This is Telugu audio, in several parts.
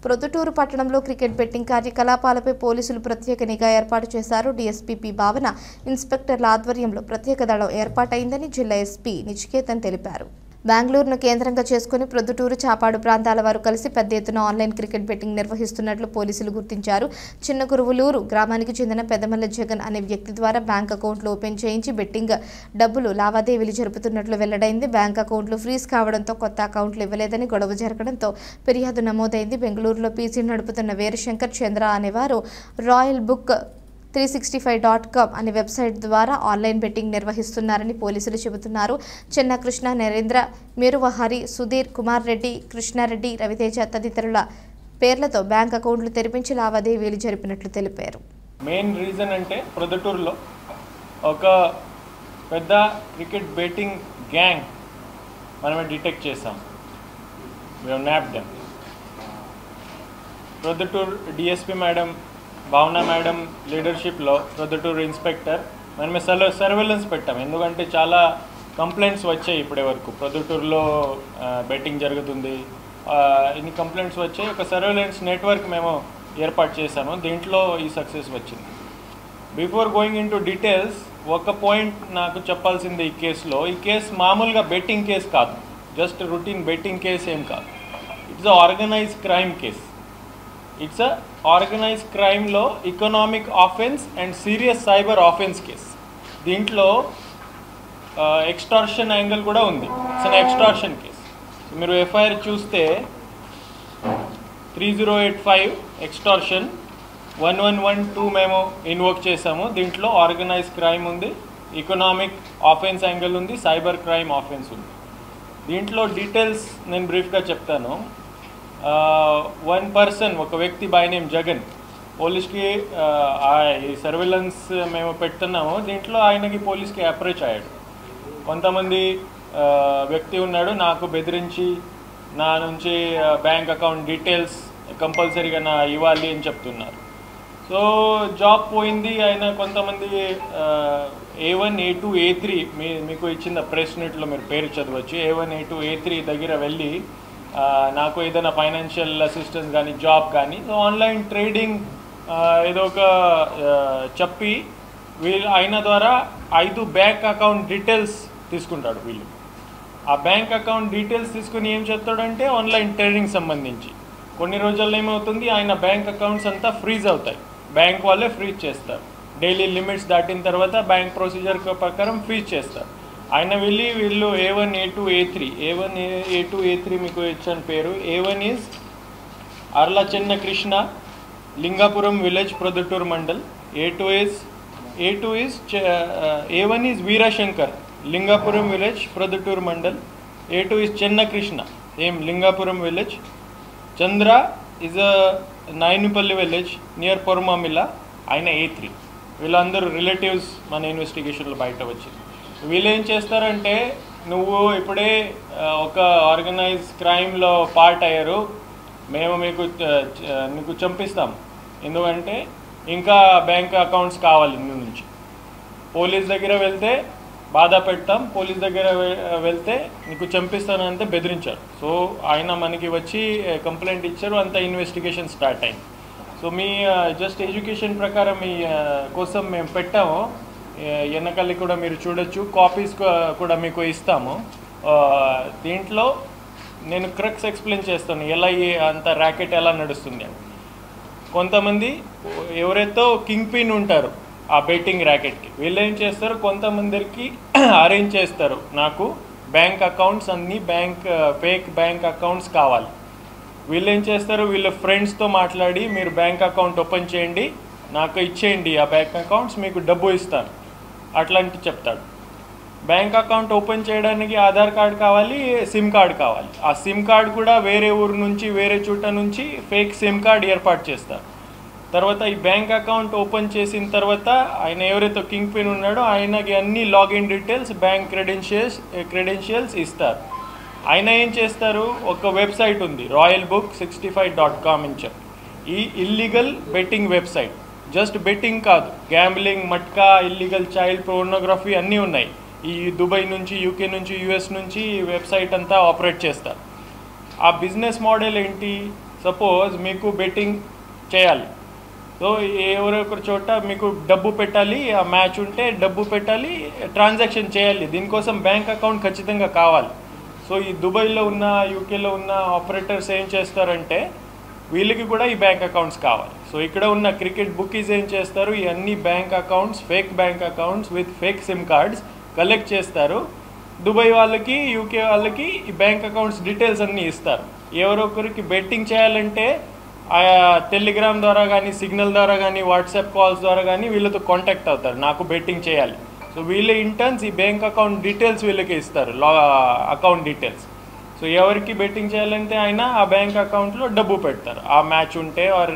ప్రొద్దుటూరు పట్టణంలో క్రికెట్ బెట్టింగ్ కార్యకలాపాలపై పోలీసులు ప్రత్యేక నిఘా ఏర్పాటు చేశారు. డీఎస్పీ పి భావన, ఇన్స్పెక్టర్ల ఆధ్వర్యంలో ప్రత్యేక దళం ఏర్పాటైందని జిల్లా ఎస్పీ నిచికేతన్ తెలిపారు. బెంగళూరును కేంద్రంగా చేసుకుని ప్రొద్దుటూరు, చాపాడు ప్రాంతాల వారు కలిసి పెద్ద ఎత్తున ఆన్లైన్ క్రికెట్ బెట్టింగ్ నిర్వహిస్తున్నట్లు పోలీసులు గుర్తించారు. చిన్నగురువులూరు గ్రామానికి చెందిన పెద్దమల్ల జగన్ అనే వ్యక్తి ద్వారా బ్యాంక్ అకౌంట్లు ఓపెన్ చేయించి బెట్టింగ్ డబ్బులు లావాదేవీలు జరుపుతున్నట్లు వెల్లడైంది. బ్యాంక్ అకౌంట్లు ఫ్రీజ్ కావడంతో కొత్త అకౌంట్లు ఇవ్వలేదని గొడవ జరగడంతో ఫిర్యాదు నమోదైంది. బెంగళూరులో పీసీ నడుపుతున్న వీరశంకర్ చంద్ర అనేవారు రాయల్ బుక్ 365.com అనే వెబ్సైట్ ద్వారా ఆన్లైన్ బెట్టింగ్ నిర్వహిస్తున్నారని పోలీసులు చెబుతున్నారు. చెన్న కృష్ణ, నరేంద్ర, మేరువహరి, సుధీర్, కుమార్ రెడ్డి, కృష్ణారెడ్డి, రవితేజ తదితరుల పేర్లతో బ్యాంక్ అకౌంట్లు తెరిపించి లావాదేవీలు జరిపినట్లు తెలిపారు. మెయిన్ రీజన్ అంటే ప్రొద్దుటూరులో ఒక పెద్ద క్రికెట్ బెట్టింగ్ గ్యాంగ్ మనమే డిటెక్ట్ చేసాం. నాప్డెమ్ ప్రొద్దుటూరు డిఎస్పీ మేడం భావన మేడం లీడర్షిప్లో ప్రొద్దుటూరు ఇన్స్పెక్టర్ మనమే సర్వేలెన్స్ పెట్టాం. ఎందుకంటే చాలా కంప్లైంట్స్ వచ్చాయి ఇప్పటి వరకు ప్రొద్దుటూరులో బెట్టింగ్ జరుగుతుంది, ఇన్ని కంప్లైంట్స్ వచ్చాయి. ఒక సర్వేలెన్స్ నెట్వర్క్ మేము ఏర్పాటు చేశాము. దీంట్లో ఈ సక్సెస్ వచ్చింది. Before going into details, ఒక పాయింట్ నాకు చెప్పాల్సింది ఈ కేసులో. ఈ కేసు మామూలుగా బెట్టింగ్ కేసు కాదు, జస్ట్ రొటీన్ బెట్టింగ్ కేసు ఏం కాదు. It's a organised crime case. It's a organised క్రైమ్లో economic offence and serious cyber offence case. దీంట్లో ఎక్స్టార్షన్ యాంగిల్ కూడా ఉంది. It's an extortion case. మీరు ఎఫ్ఐఆర్ చూస్తే 3085 ఎక్స్టార్షన్, 1112 మేము ఇన్వోక్ చేసాము. దీంట్లో ఆర్గనైజ్డ్ క్రైమ్ ఉంది, ఎకనామిక్ ఆఫెన్స్ యాంగిల్ ఉంది, సైబర్ క్రైమ్ ఆఫెన్స్ ఉంది. దీంట్లో డీటెయిల్స్ నేను బ్రీఫ్గా చెప్తాను. వన్ పర్సన్, ఒక వ్యక్తి బై నేమ్ జగన్, పోలీస్కి ఈ సర్వేలెన్స్ మేము పెడుతున్నాము. దీంట్లో ఆయనకి పోలీస్కి అప్రోచ్ అయ్యాడు. కొంతమంది వ్యక్తి ఉన్నాడు, నాకు బెదిరించి నా నుంచి బ్యాంక్ అకౌంట్ డీటెయిల్స్ కంపల్సరీగా నా ఇవ్వాలి అని చెప్తున్నారు. సో జాబ్ పోయింది. ఆయన కొంతమంది A1, A2, A3 మీకు ఇచ్చిన ప్రెస్ నోట్లో మీరు పేరు చదవచ్చు. A1, A2, A3 దగ్గర వెళ్ళి నాకు ఏదైనా ఫైనాన్షియల్ అసిస్టెన్స్ కానీ జాబ్ కానీ ఆన్లైన్ ట్రేడింగ్ ఏదో ఒక చెప్పి ఆయన ద్వారా 5 బ్యాంక్ అకౌంట్ డీటెయిల్స్ తీసుకుంటాడు. వీళ్ళు ఆ బ్యాంక్ అకౌంట్ డీటెయిల్స్ తీసుకుని ఏం చెప్తాడంటే ఆన్లైన్ ట్రేడింగ్ సంబంధించి కొన్ని రోజుల్లో ఏమవుతుంది, ఆయన బ్యాంక్ అకౌంట్స్ అంతా ఫ్రీజ్ అవుతాయి. బ్యాంక్ వాళ్ళే ఫ్రీజ్ చేస్తారు. డైలీ లిమిట్స్ దాటిన తర్వాత బ్యాంక్ ప్రొసీజర్ ప్రకారం ఫ్రీజ్ చేస్తారు. ఆయన వీళ్ళు A1, A2, A3 A1, A2, A3 మీకు ఇచ్చిన పేరు. A1 is Arla Chenna Krishna, Lingapuram village, Proddatur mandal. A1 is Veerashankar, Lingapuram village, Proddatur mandal. A2 is Chenna Krishna, Lingapuram village. Chandra is Nayanupalli village near Poramamila, ఆయన A3. వీళ్ళందరూ రిలేటివ్స్ మన ఇన్వెస్టిగేషన్లో బయట వచ్చింది. వీళ్ళు ఏం చేస్తారంటే, నువ్వు ఇప్పుడే ఒక ఆర్గనైజ్ క్రైమ్లో పార్ట్ అయ్యారు, మేము నీకు చంపిస్తాం, ఎందుకంటే ఇంకా బ్యాంక్ అకౌంట్స్ కావాలి నీ నుంచి. పోలీస్ దగ్గర వెళ్తే బాధ పెడతాం, పోలీస్ దగ్గర వెళ్తే నీకు చంపిస్తానంటే బెదిరించారు. సో ఆయన మనకి వచ్చి కంప్లైంట్ ఇచ్చారు, అంత ఇన్వెస్టిగేషన్ స్టార్ట్ అయింది. సో మీ జస్ట్ ఎడ్యుకేషన్ ప్రకారం మీ కోసం మేము పెట్టాము. వెనకాల కూడా మీరు చూడొచ్చు, కాపీస్ కూడా మీకు ఇస్తాము. దీంట్లో నేను క్రక్స్ ఎక్స్ప్లెయిన్ చేస్తాను, ఎలా అంత ర్యాకెట్ ఎలా నడుస్తుంది అని. కొంతమంది ఎవరైతే కింగ్ పిన్ ఉంటారు ఆ బెట్టింగ్ ర్యాకెట్కి, వీళ్ళు ఏం చేస్తారు, కొంతమందికి అరేంజ్ చేస్తారు, నాకు బ్యాంక్ అకౌంట్స్ అన్నీ ఫేక్ బ్యాంక్ అకౌంట్స్ కావాలి. వీళ్ళు ఏం చేస్తారు, వీళ్ళ ఫ్రెండ్స్తో మాట్లాడి మీరు బ్యాంక్ అకౌంట్ ఓపెన్ చేయండి, నాకు ఇచ్చేయండి ఆ బ్యాంక్ అకౌంట్స్, మీకు డబ్బు ఇస్తాను అట్లాంటి చెప్తాడు. బ్యాంక్ అకౌంట్ ఓపెన్ చేయడానికి ఆధార్ కార్డ్ కావాలి, సిమ్ కార్డ్ కావాలి. ఆ సిమ్ కార్డ్ కూడా వేరే ఊరు నుంచి, వేరే చోట నుంచి ఫేక్ సిమ్ కార్డ్ ఏర్పాటు చేస్తారు. తర్వాత ఈ బ్యాంక్ అకౌంట్ ఓపెన్ చేసిన తర్వాత ఆయన ఎవరైతే కింగ్ పిన్ ఉన్నాడో ఆయనకి అన్ని లాగిన్ డీటెయిల్స్, బ్యాంక్ క్రెడెన్షియల్స్ ఇస్తారు. ఆయన ఏం చేస్తారు, ఒక వెబ్సైట్ ఉంది రాయల్ బుక్ 65.com అని చెప్పి, ఈ illegal betting website. Just betting కాదు, gambling, matka, illegal child pornography అన్నీ ఉన్నాయి. ఈ దుబాయ్ నుంచి, యూకే నుంచి, యుఎస్ నుంచి ఈ వెబ్సైట్ అంతా ఆపరేట్ చేస్తారు. ఆ బిజినెస్ మోడల్ ఏంటి, సపోజ్ మీకు బెట్టింగ్ చేయాలి, సో ఎవరొకరి చోట మీకు డబ్బు పెట్టాలి, ఆ మ్యాచ్ ఉంటే డబ్బు పెట్టాలి, ట్రాన్సాక్షన్ చేయాలి, దీనికోసం బ్యాంక్ అకౌంట్ ఖచ్చితంగా కావాలి. సో ఈ దుబాయ్లో ఉన్న యూకేలో ఉన్న ఆపరేటర్స్ ఏం చేస్తారంటే వీళ్ళకి కూడా ఈ బ్యాంక్ అకౌంట్స్ కావాలి. సో ఇక్కడ ఉన్న క్రికెట్ బుకీస్ ఏం చేస్తారు, ఈ అన్ని bank accounts, fake bank accounts with fake SIM cards collect చేస్తారు. దుబాయ్ వాళ్ళకి, యూకే వాళ్ళకి ఈ బ్యాంక్ అకౌంట్స్ డీటెయిల్స్ అన్నీ ఇస్తారు. ఎవరొకరికి బెట్టింగ్ చేయాలంటే టెలిగ్రామ్ ద్వారా కానీ, సిగ్నల్ ద్వారా కానీ, వాట్సాప్ కాల్స్ ద్వారా కానీ వీళ్ళతో కాంటాక్ట్ అవుతారు, నాకు బెట్టింగ్ చేయాలి. సో వీళ్ళ ఇంటర్న్స్ ఈ బ్యాంక్ అకౌంట్ డీటెయిల్స్ వీళ్ళకి ఇస్తారు, అకౌంట్ డీటెయిల్స్. సో ఎవరికి బెట్టింగ్ చేయాలంటే ఆయన ఆ బ్యాంక్ అకౌంట్లో డబ్బు పెడతారు. ఆ మ్యాచ్ ఉంటే ఆర్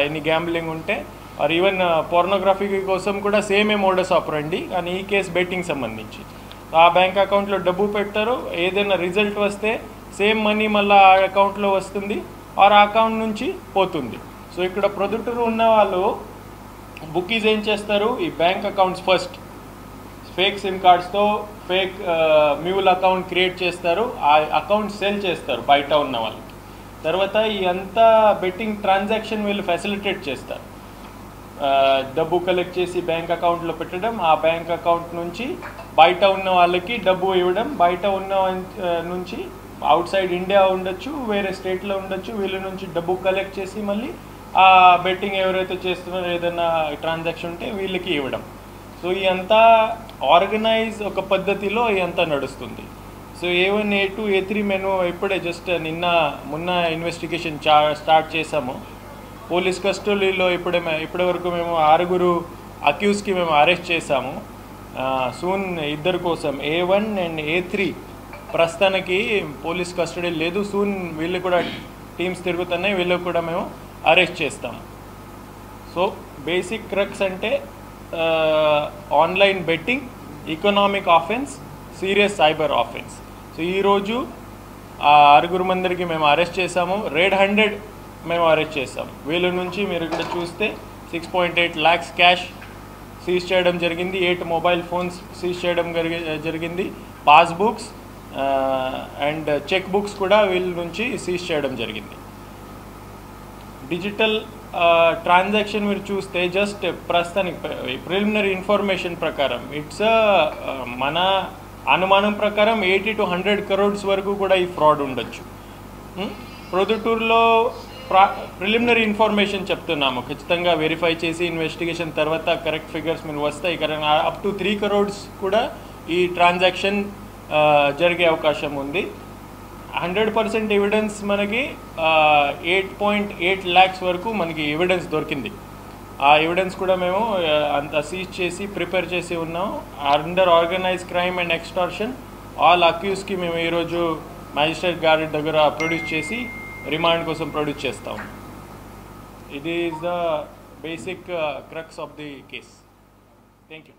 ఎనీ గ్యాంబ్లింగ్ ఉంటే ఆర్ ఈవెన్ పోర్నోగ్రఫీ కోసం కూడా సేమే మోడస్ ఆపరండి, కానీ ఈ కేసు బెట్టింగ్ సంబంధించి. ఆ బ్యాంక్ అకౌంట్లో డబ్బు పెడతారు, ఏదైనా రిజల్ట్ వస్తే సేమ్ మనీ మళ్ళీ ఆ అకౌంట్లో వస్తుంది ఆర్ ఆ అకౌంట్ నుంచి పోతుంది. సో ఇక్కడ ప్రొద్దుటూరు ఉన్న వాళ్ళు బుకీస్ ఏం చేస్తారు, ఈ bank accounts first fake SIM కార్డ్స్తో ఫేక్ మ్యూల్ అకౌంట్ క్రియేట్ చేస్తారు, ఆ అకౌంట్ సెల్ చేస్తారు బయట ఉన్న వాళ్ళకి. తర్వాత ఈ అంతా బెట్టింగ్ ట్రాన్సాక్షన్ వీళ్ళు ఫెసిలిటేట్ చేస్తారు, డబ్బు కలెక్ట్ చేసి బ్యాంక్ అకౌంట్లో పెట్టడం, ఆ బ్యాంక్ అకౌంట్ నుంచి బయట ఉన్న వాళ్ళకి డబ్బు ఇవ్వడం, బయట ఉన్న నుంచి అవుట్ సైడ్ ఇండియా ఉండొచ్చు, వేరే స్టేట్లో ఉండొచ్చు, వీళ్ళ నుంచి డబ్బు కలెక్ట్ చేసి మళ్ళీ ఆ బెట్టింగ్ ఎవరైతే చేస్తున్నారో ఏదైనా ట్రాన్సాక్షన్ ఉంటే వీళ్ళకి ఇవ్వడం. సో ఈ అంతా ఆర్గనైజ్ ఒక పద్ధతిలో ఇదంతా నడుస్తుంది. సో A1, A2, A3 మేము ఇప్పుడే జస్ట్ మొన్న ఇన్వెస్టిగేషన్ స్టార్ట్ చేసాము. పోలీస్ కస్టడీలో ఇప్పటి వరకు మేము 6 అక్యూస్కి మేము అరెస్ట్ చేసాము. సూన్ ఇద్దరు కోసం A1 అండ్ A3 ప్రస్తుతానికి పోలీస్ కస్టడీ లేదు. సూన్ వీళ్ళు కూడా టీమ్స్ తిరుగుతున్నాయి, వీళ్ళకి కూడా మేము అరెస్ట్ చేస్తాము. సో బేసిక్ క్రక్స్ అంటే online betting, economic offence, serious cyber offence. So ఈరోజు ఆ 6 మందికి మేము అరెస్ట్ చేసాము. రెడ్ 100 మేము అరెస్ట్ చేసాము. వీళ్ళ నుంచి మీరు ఇక్కడ చూస్తే 6.8 lakhs క్యాష్ సీజ్ చేయడం జరిగింది, 8 మొబైల్ ఫోన్స్ సీజ్ చేయడం జరిగింది, పాస్బుక్స్ అండ్ చెక్ బుక్స్ కూడా వీళ్ళ నుంచి సీజ్ చేయడం జరిగింది. డిజిటల్ ట్రాన్సాక్షన్ మీరు చూస్తే జస్ట్ ప్రస్తుతానికి ప్రిలిమినరీ ఇన్ఫర్మేషన్ ప్రకారం ఇట్స్ మన అనుమానం ప్రకారం 80 to 100 crores వరకు కూడా ఈ ఫ్రాడ్ ఉండొచ్చు. ప్రొద్దుటూరులో ప్రిలిమినరీ ఇన్ఫర్మేషన్ చెప్తున్నాము, ఖచ్చితంగా వెరిఫై చేసి ఇన్వెస్టిగేషన్ తర్వాత కరెక్ట్ ఫిగర్స్ మీరు వస్తాయి. అప్ టు 3 crores కూడా ఈ ట్రాన్సాక్షన్ జరిగే అవకాశం ఉంది. 100% ఎవిడెన్స్ మనకి 8.8 lakhs వరకు మనకి ఎవిడెన్స్ దొరికింది. ఆ ఎవిడెన్స్ కూడా మేము అంత సీజ్ చేసి ప్రిపేర్ చేసి ఉన్నాం. Under organise crime and extortion all అక్యూస్కి మేము ఈరోజు మ్యాజిస్ట్రేట్ గారి దగ్గర ప్రొడ్యూస్ చేసి రిమాండ్ కోసం ప్రొడ్యూస్ చేస్తాం. ఇది is the basic crux of the case. Thank you.